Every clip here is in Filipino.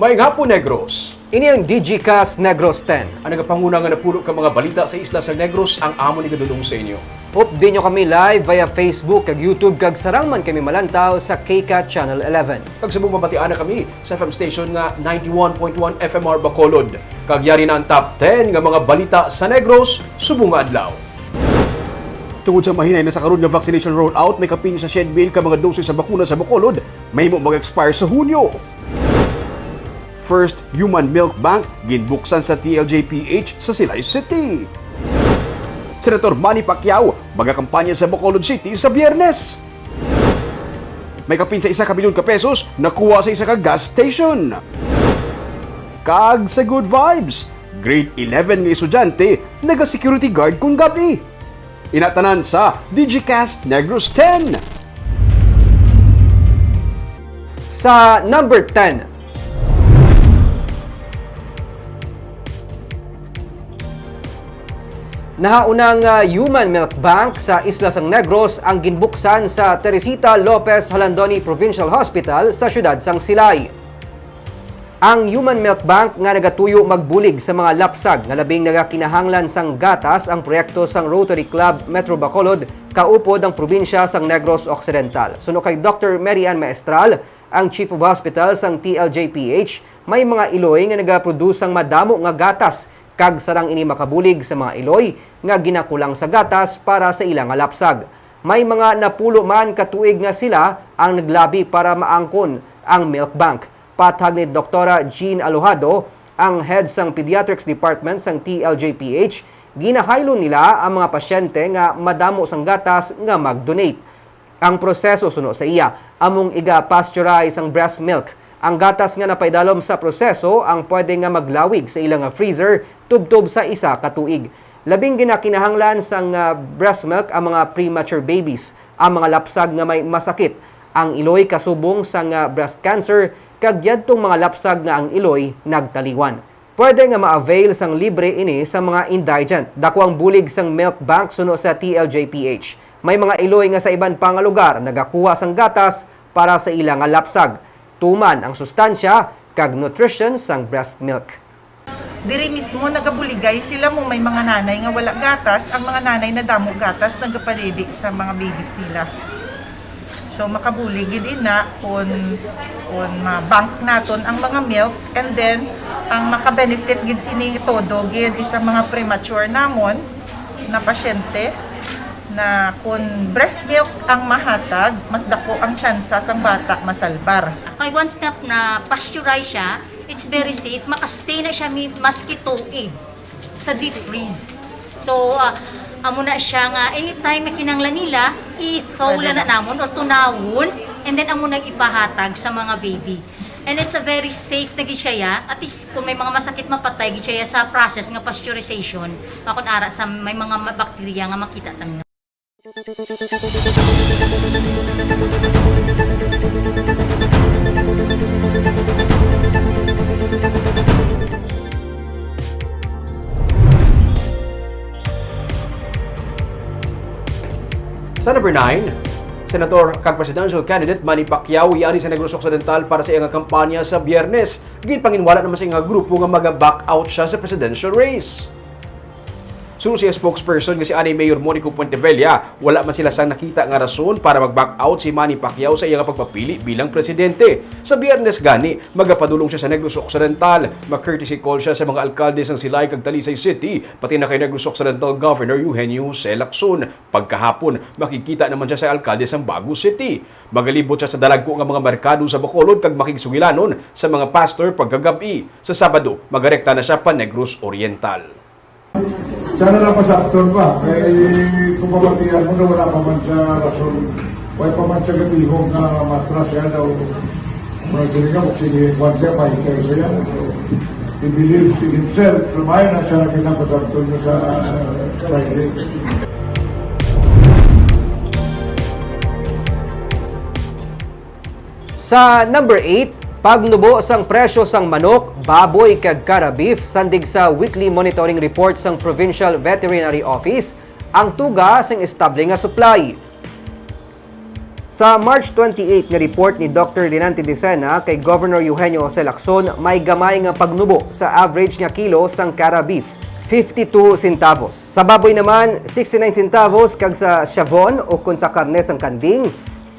Maayong hapon, Negros. Ini ang DigiCast Negros 10. Ang nagapanguna nga napulo ka mga balita sa isla sa Negros ang amon ni gadulong sa inyo. Update nyo kami live via Facebook kag YouTube kag sarang man kami malantaw sa KCAT Channel 11. Kag sabong mabatian na kami sa FM station nga 91.1 FMR Bacolod. Kag yari na ang top 10 nga mga balita sa Negros subong nga adlaw. Tungod sa mahinay na sa karon nga vaccination rollout, may kapin sa schedule ka mga dosis sa bakuna sa Bacolod, may mo mag-expire sa Hunyo. First Human Milk Bank ginbuksan sa TLJPH sa Silay City. Senator Manny Pacquiao magakampanya sa Bacolod City sa Biyernes. May kapin sa 1 milyon ka pesos nakuha sa isa ka gas station. Kag sa Good Vibes, grade 11 nga estudyante naga-security guard kung gabi. Inatanan sa DigiCast Negros 10. Sa number 10, nahaunang Human Milk Bank sa Isla Sang Negros ang ginbuksan sa Teresita Lopez Halandoni Provincial Hospital sa siyudad sang Silay. Ang Human Milk Bank nga nagatuyo magbulig sa mga lapsag nga labing nagakinahanglan sang gatas ang proyekto sang Rotary Club Metro Bacolod kaupod ang probinsya sang Negros Occidental. Suno kay Dr. Mary Ann Maestral, ang Chief of Hospital sang TLJPH, may mga iloy nga nagaproduce sang madamo nga gatas kag sarang ini makabulig sa mga iloy nga ginakulang sa gatas para sa ilang nga lapsag. May mga napulo man katuig nga sila ang naglabi para maangkon ang milk bank. Patag ni Dr. Jean Alojado, ang head sang Pediatrics Department sang TLJPH, ginahaylo nila ang mga pasyente nga madamo sang gatas nga mag-donate. Ang proseso suno sa iya, among iga-pasteurize ang breast milk. Ang gatas nga napaidalom sa proseso ang pwede nga maglawig sa ilang freezer tubtob sa isa ka tuig. Labing ginakinahanglan sang breast milk ang mga premature babies, ang mga lapsag nga may masakit, ang iloy kasubong sang breast cancer, kag yadtong mga lapsag nga ang iloy nagtaliwan. Pwede nga ma-avail sang libre ini sa mga indigent. Dako ang bulig sang milk bank suno sa TLJPH. May mga iloy nga sa iban pang lugar nagakuha sang gatas para sa ilang nga lapsag. Tuman ang sustansya kag nutrition sang breast milk. Diri mismo nagabuligay sila mo may mga nanay nga wala gatas, ang mga nanay na damo gatas nagapadidi sa mga babies nila. So makabulig din na kung ma-bank naton ang mga milk, and then ang maka-benefit gid sini todo gid isa mga premature namon na pasyente na kung breast milk ang mahatag, mas dako ang tsansa sang bata masalbar. Kay once na pasteurize siya, it's very safe. Makastay na siya maski tuig sa deep freeze. So, amo na siya nga anytime na kinanglan nila, i-thaw na namon or tunawon, and then amo nag-ipahatag sa mga baby. And it's a very safe na siya, at least kung may mga masakit mapatay siya sa process nga pasteurization, makon ara sa may mga bakterya nga makita sa mga. Sa number 9, Senator kag Presidential Candidate Manny Pacquiao yari sa Negros Occidental para sa iyang kampanya sa Biyernes. Ginpanginwala naman sa iyang grupo nga maga-back out siya sa presidential race. Suno siya spokesperson nga si Anay Mayor Monico Puentevella, wala man sila sang nakita nga rason para mag-back out si Manny Pacquiao sa iyang pagpapili bilang presidente. Sa Biyernes gani, magapadulong siya sa Negros Occidental. Mag-courtesy call siya sa mga alkalde sang Silay kag Talisay City, pati na kay Negros Occidental Governor Eugenio C. Lacson. Pagkahapon, makikita naman siya sa alkalde sang Bagu City. Magalibot siya sa dalagko nga mga merkado sa Bacolod kag makigsugilanon sa mga pastor pagkagabi. Sa Sabado, magarekta na siya pa Negros Oriental. Sana lang pa sa aktor ba? Kung babatihan mo na wala pa man siya rason, wala pa man siya gatihong na matras yan daw. Mga sila nga, magsinihan siya, mahintay siya. He believes in himself. Sumayon na siya nakita pa sa aktor niya sa Friday. Sa number 8, pagnubo sang presyo sang manok, baboy kag cara beef sandig sa weekly monitoring report sang Provincial Veterinary Office ang tuga sang estable nga supply. Sa March 28 nga report ni Dr. Dinante Dicena kay Governor Eugenio Jose Lacson, may gamay nga pagnubo sa average nga kilo sang cara beef, 52 centavos. Sa baboy naman, 69 centavos kag sa chavon o kung sa karne sang kanding,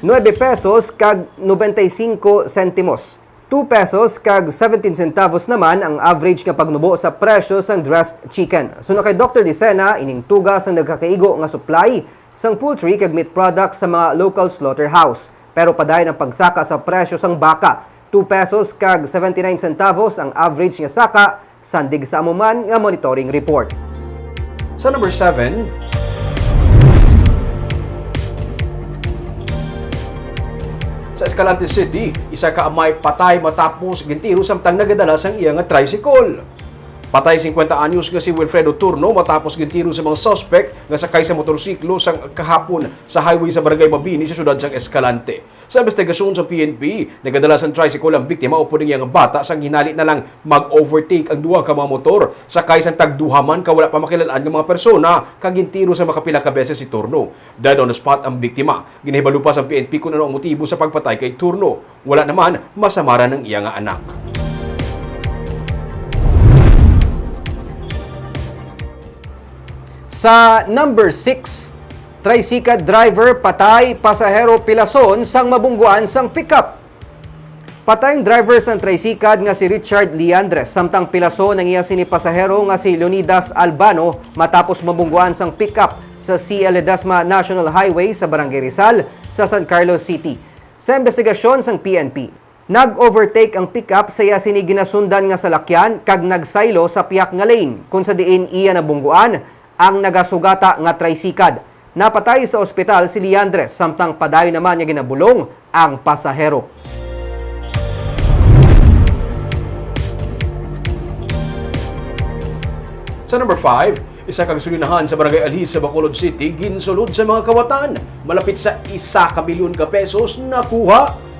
9 pesos kag 95 sentimos. 2 pesos kag 17 centavos naman ang average nga pagnubo sa presyo sang dressed chicken. Suno kay Dr. Dicena, ining tugas ang nagkakaigo nga supply sang poultry kag meat products sa mga local slaughterhouse. Pero padayon ang pagsaka sa presyo sang baka. 2 pesos kag 79 centavos ang average nga saka, sandig sa amuman nga monitoring report. Sa number 7, sa Escalante City, isa ka amay patay matapos gintiro samtang nagadala sang iya nga tricycle. Patay 50 anyos nga si Wilfredo Turno matapos gintiro sa mga suspect nga sakay sa motorsiklo sang kahapon sa highway sa Barangay Mabini sa siyudad sang Escalante. Sa investigasyon sa PNP, nagadala sang tricycle ang biktima o puning nga bata sang hinali na lang mag-overtake ang duha ka mga motor sakay sang tagduhaman ka wala pa makilalaan nga mga persona kag gintiro sa makapila ka beses si Turno. Dead on the spot ang biktima. Ginahibalo pa sa PNP kung ano ang motibo sa pagpatay kay Turno. Wala naman masamara ng iya nga anak. Sa number 6, tricycle driver patay, pasahero pilason sang mabungguan sang pickup. Patay ang driver sang tricycle nga si Richard Liandres samtang pilason ang iya sini pasahero nga si Leonidas Albano matapos mabungguan sang pickup sa CL Ledesma National Highway sa Barangay Rizal sa San Carlos City. Sa investigasyon sang PNP, nag-overtake ang pickup sa iya sini ginasundan nga salakyan kag nagsaylo sa piyak nga lane kung sa diin iya nabungguan ang nagasugata nga tricycle. Napatay sa ospital si Liandres samtang padayon naman niya ginabulong ang pasahero. Sa number 5, isa kang sulinahan sa Barangay Alhis sa Bacolod City ginsulod sa mga kawatan. Malapit sa 1 milyon ka pesos nakuha.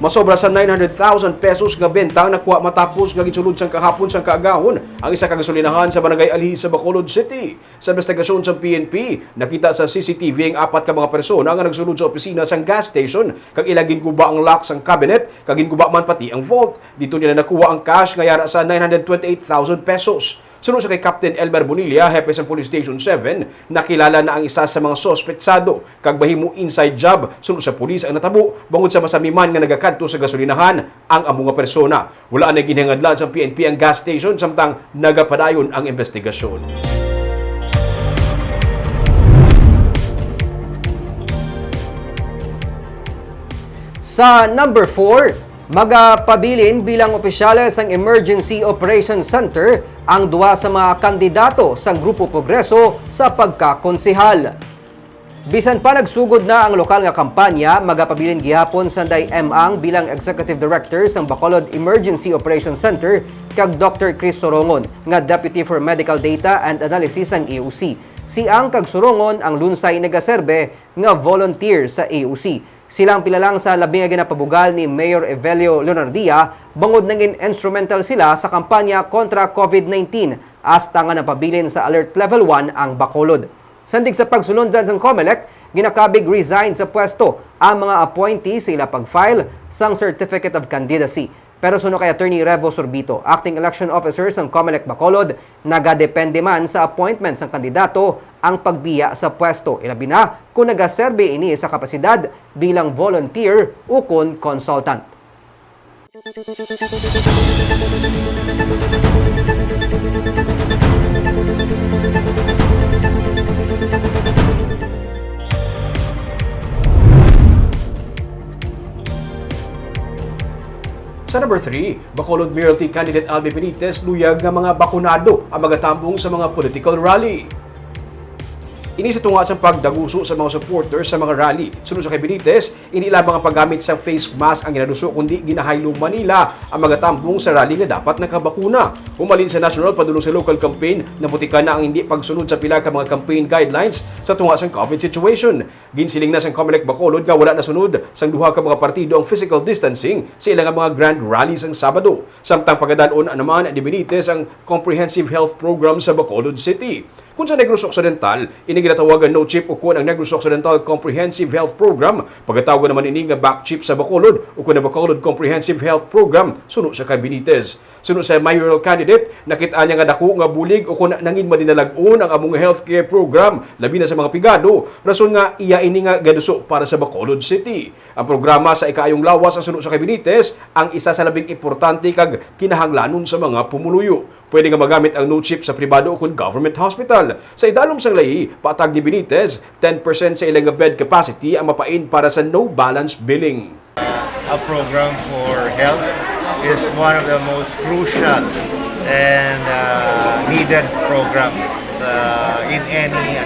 Masobra sa 900,000 pesos nga benta ang nakuha matapos nga ginsulod sang kahapon sang kaagahon ang isa ka gasolinahan sa Barangay Alhis sa Bacolod City. Sa investigasyon sa PNP, nakita sa CCTV ang 4 ka mga persona nga nagsulod sa opisina sang gas station kag ilagin guba ang lock sang cabinet kag ginguba man pati ang vault. Dito nila nakuha ang cash nga yara sa 928,000 pesos. Sunod sa kay Captain Elmer Bonilla, hepe sa Police Station 7, nakilala na ang isa sa mga sospetsado kag bahimo inside job. Sunod sa pulis ang natabo bangod sa masamiman nga nagakadto sa gasolinahan ang among nga persona. Wala na ginhangadlan sa PNP ang gas station samtang nagapadayon ang investigasyon. Sa number 4, magapabilin bilang opisyales ng Emergency Operations Center ang duwa sa mga kandidato sa Grupo Progreso sa pagkakonsehal. Bisan pa nagsugod na ang lokal nga kampanya, magapabilin gihapon Sanday Ang bilang Executive Director sa Bacolod Emergency Operations Center kag Dr. Chris Sorongon nga Deputy for Medical Data and Analysis ng AOC. Si Ang kag Sorongon ang lunsay nagaserbe nga volunteer sa AOC. Silang pilalang sa labing nga ginapabugal ni Mayor Evelio Leonardia, bangod nangin instrumental sila sa kampanya kontra COVID-19 hasta nga napabilin sa Alert Level 1 ang Bacolod. Sandig sa pagsunundan sa COMELEC, ginakabig resign sa pwesto ang mga appointee sa ila pag-file sang Certificate of Candidacy. Pero suno kay Attorney Revo Sorbito, Acting Election Officer ng COMELEC Bacolod, nagadepende man sa appointment ng kandidato ang pagbiya sa pwesto. Ilabi na kung nagaserbe ini sa kapasidad bilang volunteer o kun consultant. Sa number 3, Bacolod Mayoralty candidate Albi Benitez luyag nga mga bakunado ang magatambong sa mga political rally. Ini sa tunga sa pagdaguso sa mga supporters sa mga rally. Sunod sa kay Benitez, hindi lamang ang paggamit sa face mask ang ginaduso kundi ginahaylo Manila ang magatambong sa rally nga dapat nakabakuna. Umalin sa national padulong sa local campaign na putikan na ang hindi pagsunod sa pila ka mga campaign guidelines sa tunga sa COVID situation. Ginsiling na sa COMELEC Bacolod nga wala nasunod sang duha ka mga partido ang physical distancing sa ilang mga grand rallies ang Sabado. Samtang pagadanon naman ni Benitez ang comprehensive health program sa Bacolod City. Kung sa Negros Occidental, ini ginatawagan no chip ukon ang Negros Occidental Comprehensive Health Program. Pagkatawag naman ini nga back chip sa Bacolod ukon ang Bacolod Comprehensive Health Program suno sa kay Benitez. Suno sa mayoral candidate, nakita niya nga dako nga bulig ukon nangin madinalag-on ang among healthcare program labi na sa mga pigado. Rason nga iya ini nga gaduso para sa Bacolod City. Ang programa sa ikaayong lawas ang suno sa kay Benitez ang isa sa labing importante kag kinahanglanon sa mga pumuluyo. Pwede nga magamit ang no chip sa pribado o government hospital. Sa idalom sang lahi, patag ni Benitez, 10% sa ilang bed capacity ang mapain para sa no balance billing. A program for health is one of the most crucial and needed programs in any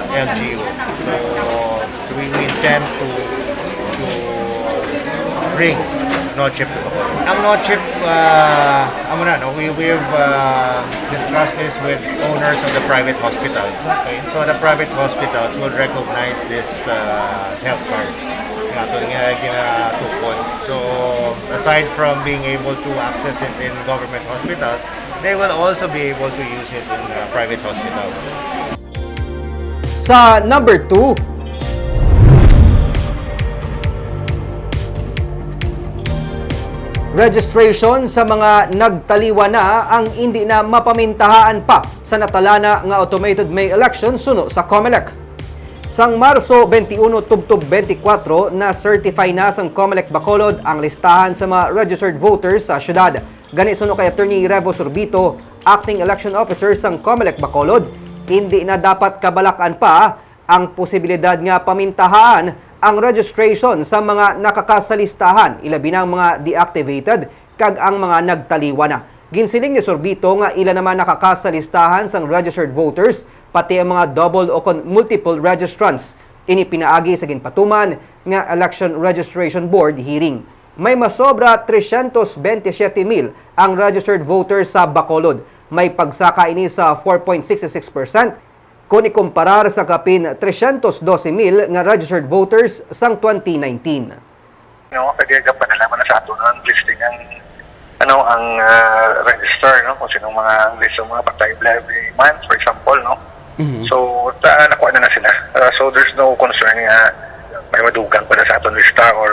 LGU. So we intend to bring no-chip to Bacolod. Ang no-chip, we've discussed this with owners of the private hospitals. Okay. So the private hospitals will recognize this health card. So aside from being able to access it in government hospitals, they will also be able to use it in private hospitals. Sa number 2, registration sa mga nagtaliwa na ang hindi na mapamintahaan pa sa natalana nga automated May election suno sa COMELEC. Sang Marso 21 tubtob 24 na certify na sang COMELEC Bacolod ang listahan sa mga registered voters sa syudad. Gani suno kay Attorney Revo Sorbito, acting election officer sang COMELEC Bacolod, hindi na dapat kabalakan pa ang posibilidad nga pamintahaan ang registration sa mga nakakasalistahan, ilabi ng mga deactivated kag ang mga nagtaliwa na. Ginsiling ni Sorbito nga ila naman nakakasalistahan sang registered voters pati ang mga double o multiple registrants. Ini pinaagi sa ginpatuman nga Election Registration Board hearing. May masobra 327,000 ang registered voters sa Bacolod. May pagsaka ini sa 4.66%. Kung ikumparar sa kapin 312,000 nga registered voters sang 2019. Kagagapan na naman na sa ato ng listing ang register, no? Kung sinong mga list ng mga patay every month, for example, no? So, nakuha na sila. So, there's no concern nga may madugang pa na sa atong lista or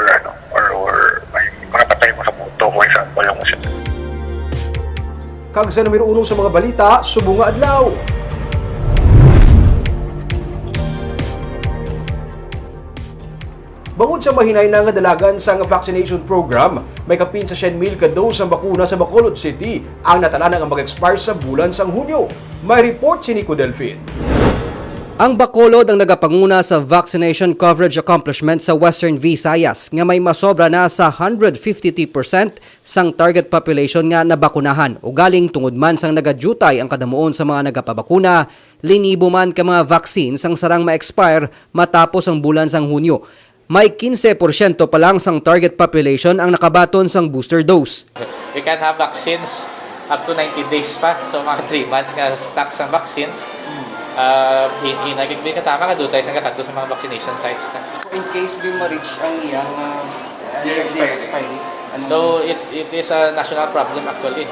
may mga patay mo sa boto, for example, yung sila. Kag sa numero 1 sa mga balita, subong nga adlaw. Bangod sa mahinay na nga dalagan sa vaccination program, may kapin sa 100,000 ka dose ang bakuna sa Bacolod City ang natalana nga mag-expire sa bulan sang Hunyo. May report si Nico Delfin. Ang Bacolod ang nagapanguna sa vaccination coverage accomplishment sa Western Visayas nga may masobra na sa 152% sang target population nga nabakunahan. Ugaling tungod man sang nagadutay ang kadamuon sa mga nagapabakuna, linibo man ka mga vaccines ang sarang ma-expire matapos ang bulan sang Hunyo. May 15% pa lang sang target population ang nakabaton sang booster dose. We can have vaccines up to 90 days pa. So mga 3 months nga stock sa vaccines. Hinagigbi ka tama ka doon tayo sa kakadto sa mga vaccination sites na. In case we ma-reach ang iyang expiry. So it is a national problem actually.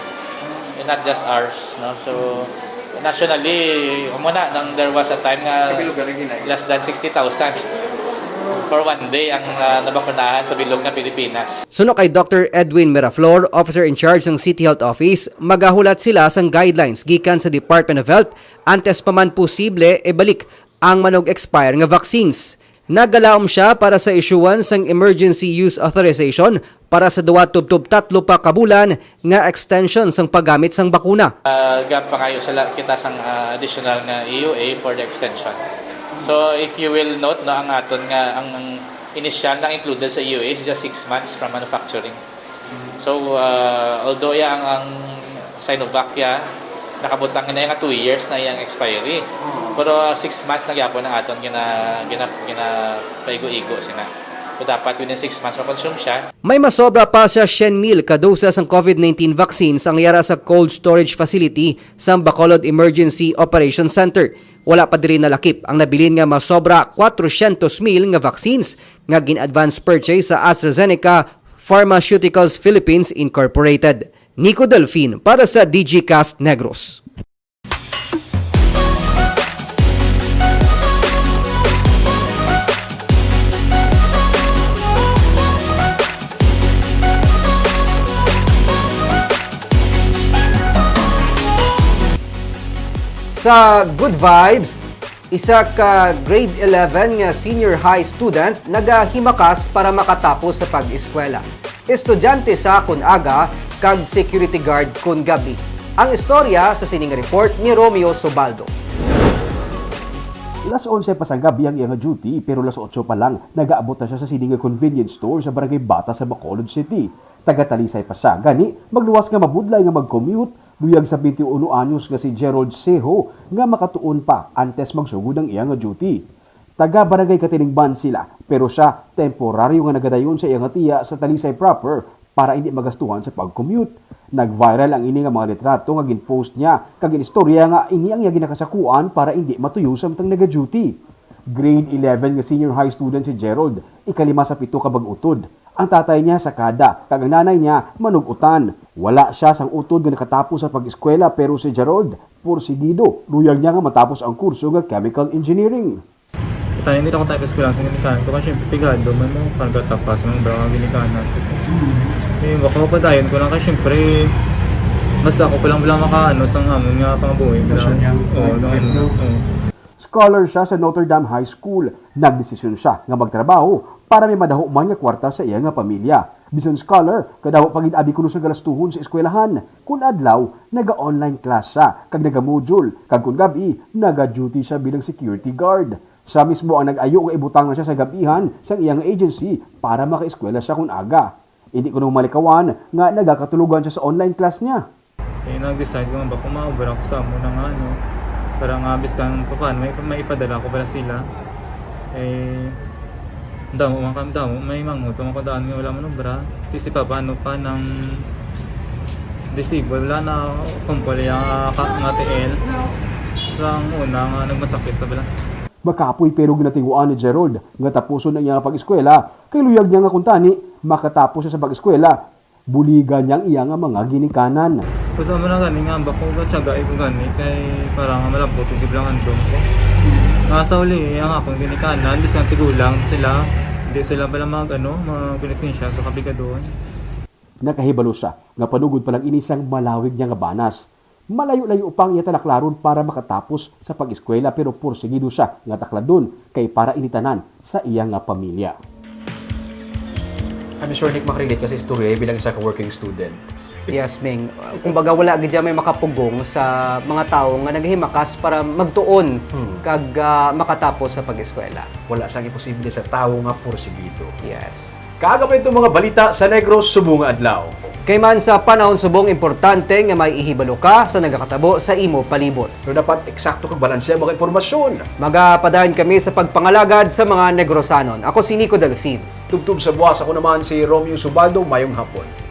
And not just ours. No? So nationally, umuna, nang there was a time nga less than 60,000 for one day ang nabakunahan sa bilog ng Pilipinas. Suno kay Dr. Edwin Miraflor, officer in charge ng City Health Office, magahulat sila sang guidelines gikan sa Department of Health antes pa man posible balik ang manog-expire nga vaccines. Nagalaom siya para sa issuance ng emergency use authorization para sa 2-3 pa kabulan nga extension sang paggamit sang bakuna. Pangayo sila kita sang additional nga EUA for the extension. So if you will note na ang aton nga ang initial na included sa EUA is just 6 months from manufacturing. So although ang Sinovac nakabutang na yung 2 years na yung expiry. Pero 6 months na gyapon ang aton paigo-igo sina. So dapat within 6 months ma-consume siya. May masobra pa sa 100,000 ka doses ng COVID-19 vaccines ang yara sa cold storage facility sa Bacolod Emergency Operations Center. Wala pa diri nalakip ang nabilin nga masobra 400,000 nga vaccines nga gin-advance purchase sa AstraZeneca Pharmaceuticals Philippines Incorporated. Nico Delfin para sa DGCast Negros. Sa Good Vibes, isa ka grade 11 nga senior high student nagahimakas para makatapos sa pag-eskwela. Estudyante sa kunaga kag security guard kun gabi. Ang istorya sa sining report ni Romeo Sobaldo. Las 11 pa sa gabi ang iyang duty pero las 8 pa lang nagaabot na siya sa sining convenience store sa Barangay Bata sa Bacolod City. Taga-Talisay pa siya. Gani, magluwas nga mabudlay nga mag-commute luyag sa 21 anyos nga si Gerald Seho nga makatuon pa antes magsugod ang iyang duty. Taga Barangay Katiningban sila pero siya temporaryo nga nagadayon sa iyang tiya sa Talisay proper para hindi magastuhan sa pag-commute. Nag-viral ang ini nga mga litrato nga ginpost niya kag istorya nga ini ang iya ginakasakuan para hindi matuyo samtang naga-duty. Grade 11 nga senior high student si Gerald, ikalima sa 7 ka bag-utod. Ang tatay niya sa kada, kag ang nanay niya manugutan. Wala siya sang utod nga nakatapos sa pag-eskwela pero si Gerald, pursigido, luyag niya nga matapos ang kurso nga chemical engineering. Tayo hindi ako tayo eskwela sa ginikanan ko kasi pipigado man mo pagkatapas ng baka ginikanan. Baka mapadayon ko lang kasi syempre basta ako palang makaano sa amon nga pangabuhi. Scholar siya sa Notre Dame High School. Nagdesisyon siya nga magtrabaho para may madaho man nga kwarta sa iya nga pamilya. Bisan scholar, kadaho pagid abi kuno sa galastuhon sa eskwelahan. Kun adlaw, naga-online class siya, kag naga-module, kag kun gabi, naga-duty siya bilang security guard. Siya mismo ang nag-ayo nga ibutang na siya sa gabihan sa iyang agency para maka-eskwela siya kun aga. Hindi ko nung malikawan nga nagakatulugan siya sa online class niya. Nag-decide ko nga ba kumaubra ako sa muna nga para nga abis ka ng paano, may ipadala ko para sila. Damo may mangot, makadaan nga wala man ubra. Kasi paano pa ng receive, wala na kumpul yung nga TL. Lang una nga nagmasakit sa bala. Makapoy pero ginatinguan ni Gerald nga tapuson na niya pag-eskwela. Kay luyag niya nga kuntani, makatapos siya sa pag-eskwela. Buligan niyang iya nga mga ginikanan. Gusto mo na gani nga ba kung gatsaga ko gani kay para nga malabot yung giblangan doon ko. Nga sa uli, ang akong ginikanan, bis nga tigulang sila, hindi sila pala mag-connectin siya sa kabigadoon. Nakahibalo siya nga panugod palang inisang malawig niya nga banas. Malayo-layo pang iya talaklaron para makatapos sa pag-eskwela pero porsigido siya nga takladon kay para initanan sa iya nga pamilya. I'm sure Nick makarelate kasi istorya bilang isa ka working student. Yes, Ming. Kumbaga wala gid may makapugong sa mga tao nga naghimakas para magtuon kag makatapos sa pag-eskwela. Wala sang imposible sa tao nga porsigido. Yes. Kaaga pa itong mga balita sa Negros Subong nga adlaw. Kay man sa panahon subong importante nga may ihibalo ka sa nagakatabo sa imo palibot. Pero dapat eksakto kag balanse ang mga impormasyon. Magapadayon kami sa pagpangalagad sa mga Negrosanon. Ako si Nico Delfin. Tubtub sa buwas, ako naman si Romeo Subaldo, mayong hapon.